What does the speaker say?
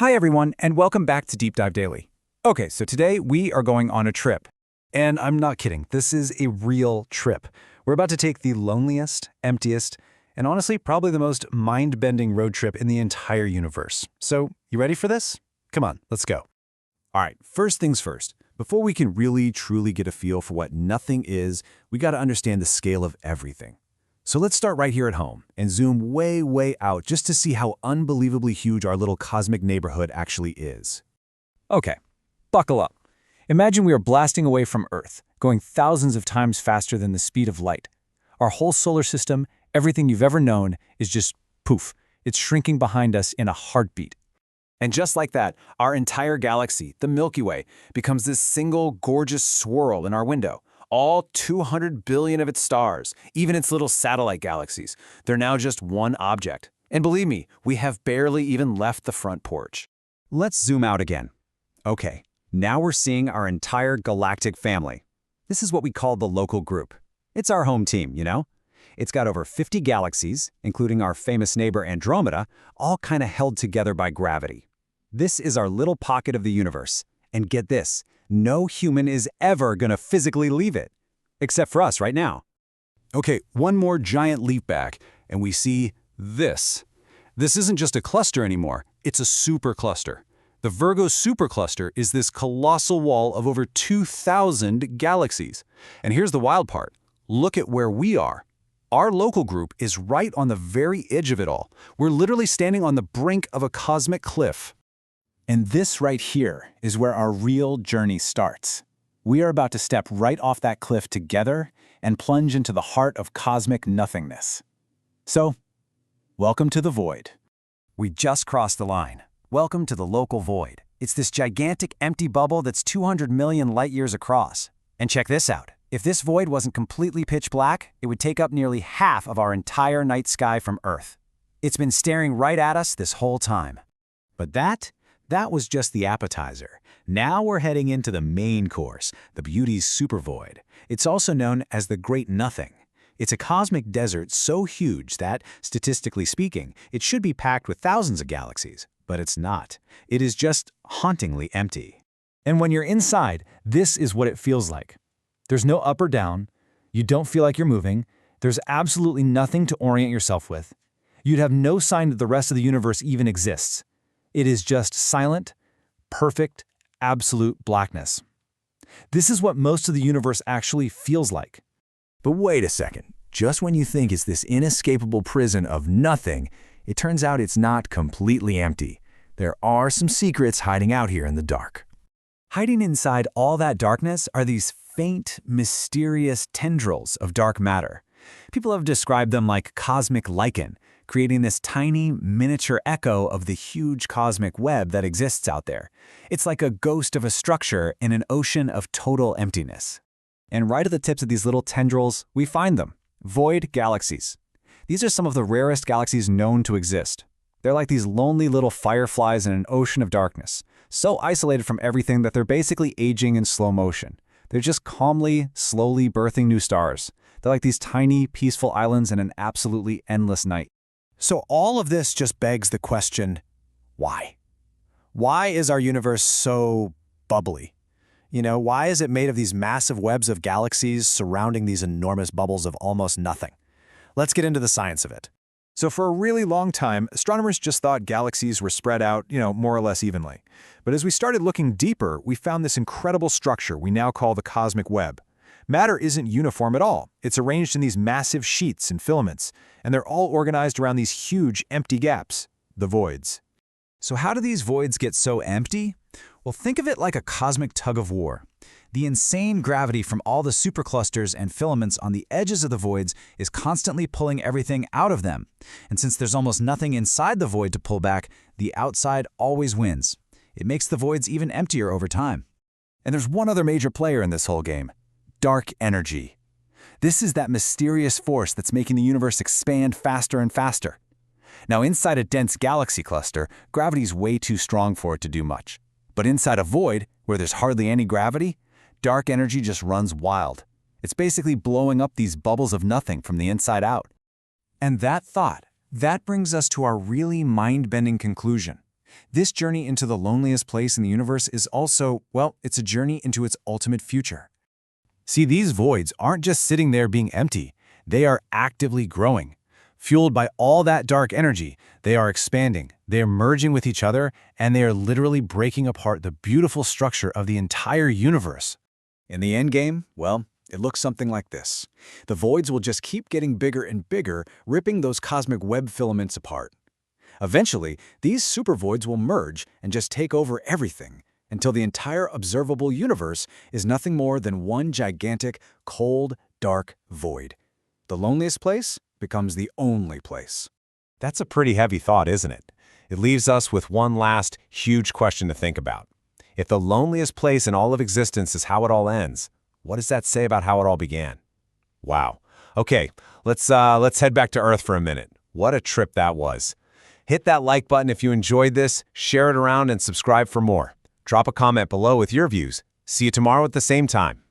Hi everyone, and welcome back to Deep Dive Daily. Okay, so today we are going on a trip. And I'm not kidding, this is a real trip. We're about to take the loneliest, emptiest, and honestly probably the most mind-bending road trip in the entire universe. So, you ready for this? Come on, let's go. All right, first things first. Before we can really, truly get a feel for what nothing is, we gotta understand the scale of everything. So let's start right here at home and zoom way, way out just to see how unbelievably huge our little cosmic neighborhood actually is. Okay, buckle up. Imagine we are blasting away from Earth, going thousands of times faster than the speed of light. Our whole solar system, everything you've ever known, is just poof. It's shrinking behind us in a heartbeat. And just like that, our entire galaxy, the Milky Way, becomes this single gorgeous swirl in our window. All 200 billion of its stars, even its little satellite galaxies, they're now just one object. And believe me, we have barely even left the front porch. Let's zoom out again. Okay, now we're seeing our entire galactic family. This is what we call the local group. It's our home team, you know? It's got over 50 galaxies, including our famous neighbor Andromeda, all kind of held together by gravity. This is our little pocket of the universe. And get this, no human is ever gonna physically leave it. Except for us right now. Okay, one more giant leap back, and we see this. This isn't just a cluster anymore, it's a supercluster. The Virgo supercluster is this colossal wall of over 2,000 galaxies. And here's the wild part. Look at where we are. Our local group is right on the very edge of it all. We're literally standing on the brink of a cosmic cliff. And this right here is where our real journey starts. We are about to step right off that cliff together and plunge into the heart of cosmic nothingness. So, welcome to the void. We just crossed the line. Welcome to the local void. It's this gigantic empty bubble that's 200 million light years across. And check this out. If this void wasn't completely pitch black, it would take up nearly half of our entire night sky from Earth. It's been staring right at us this whole time. But that was just the appetizer. Now we're heading into the main course, the beauty's supervoid. It's also known as the Great Nothing. It's a cosmic desert so huge that, statistically speaking, it should be packed with thousands of galaxies. But it's not. It is just hauntingly empty. And when you're inside, this is what it feels like. There's no up or down. You don't feel like you're moving. There's absolutely nothing to orient yourself with. You'd have no sign that the rest of the universe even exists. It is just silent, perfect, absolute blackness. This is what most of the universe actually feels like. But wait a second. Just when you think it's this inescapable prison of nothing, it turns out it's not completely empty. There are some secrets hiding out here in the dark. Hiding inside all that darkness are these faint, mysterious tendrils of dark matter. People have described them like cosmic lichen, creating this tiny, miniature echo of the huge cosmic web that exists out there. It's like a ghost of a structure in an ocean of total emptiness. And right at the tips of these little tendrils, we find them, void galaxies. These are some of the rarest galaxies known to exist. They're like these lonely little fireflies in an ocean of darkness, so isolated from everything that they're basically aging in slow motion. They're just calmly, slowly birthing new stars. They're like these tiny, peaceful islands in an absolutely endless night. So all of this just begs the question, why? Why is our universe so bubbly? You know, why is it made of these massive webs of galaxies surrounding these enormous bubbles of almost nothing? Let's get into the science of it. So for a really long time, astronomers just thought galaxies were spread out, more or less evenly. But as we started looking deeper, we found this incredible structure we now call the cosmic web. Matter isn't uniform at all. It's arranged in these massive sheets and filaments, and they're all organized around these huge empty gaps, the voids. So how do these voids get so empty? Well, think of it like a cosmic tug-of-war. The insane gravity from all the superclusters and filaments on the edges of the voids is constantly pulling everything out of them. And since there's almost nothing inside the void to pull back, the outside always wins. It makes the voids even emptier over time. And there's one other major player in this whole game. Dark energy. This is that mysterious force that's making the universe expand faster and faster. Now, inside a dense galaxy cluster, gravity's way too strong for it to do much. But inside a void, where there's hardly any gravity, dark energy just runs wild. It's basically blowing up these bubbles of nothing from the inside out. And that brings us to our really mind-bending conclusion. This journey into the loneliest place in the universe is also, well, it's a journey into its ultimate future. See, these voids aren't just sitting there being empty. They are actively growing. Fueled by all that dark energy, they are expanding, they are merging with each other, and they are literally breaking apart the beautiful structure of the entire universe. In the end game, well, it looks something like this. The voids will just keep getting bigger and bigger, ripping those cosmic web filaments apart. Eventually, these supervoids will merge and just take over everything, until the entire observable universe is nothing more than one gigantic, cold, dark void. The loneliest place becomes the only place. That's a pretty heavy thought, isn't it? It leaves us with one last, huge question to think about. If the loneliest place in all of existence is how it all ends, what does that say about how it all began? Wow. Okay, let's head back to Earth for a minute. What a trip that was. Hit that like button if you enjoyed this, share it around, and subscribe for more. Drop a comment below with your views. See you tomorrow at the same time.